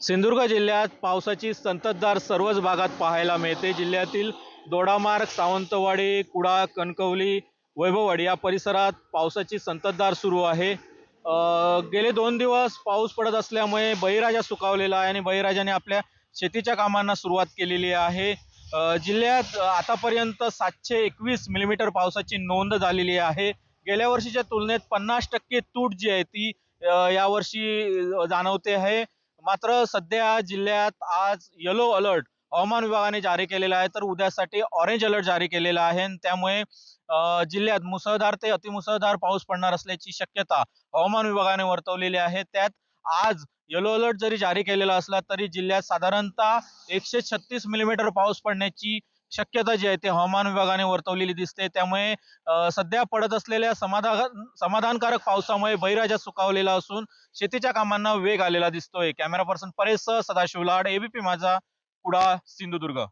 सिंधुदुर्ग जिल्ह्यात पावसाची संततधार सर्वच भागात पाहायला मिळते। जिल्ह्यातील दोडामार्ग, सावंतवाडी, कुडाळ, कणकवली, वैभववाडी या परिसरात पावसाची संततधार सुरू आहे। गेले 2 दिवस पाऊस पडत असल्यामुळे बळीराजा सुखावलेला आहे आणि बळीराजाने आपल्या शेतीच्या कामांना सुरुवात केलेली आहे। जिल्ह्यात आतापर्यंत 721 मिलीमीटर पावसाची नोंद झालेली आहे। गेल्या वर्षीच्या तुलनेत 50% तूट जी आहे ती यावर्षी जाणवते आहे। मात्र सध्या जिल्ह्यात आज येलो अलर्ट हवामान विभागाने जारी केलेला आहे, तर उद्यासाठी ऑरेंज अलर्ट जारी केलेला आहे। त्यामुळे जिल्ह्यात मुसळधार ते अतिमुसळधार पाऊस पडणार असल्याची शक्यता हवामान विभागाने वर्तवलेली आहे। त्यात आज येलो अलर्ट जरी जारी केलेला असला तरी जिल्ह्यात साधारणतः 136 मिलीमीटर पाऊस पडण्याची शक्यता जी आहे ती हवामान विभागाने वर्तवलेली दिसते। त्यामुळे सध्या पडत असलेल्या समाधानकारक पावसामुळे बळीराजा सुखावलेला असून शेतीच्या कामांना वेग आलेला दिसतोय। कॅमेरा पर्सन परेश सह सदाशिव लाड, एबीपी माझा, कुडाळ, सिंधुदुर्ग।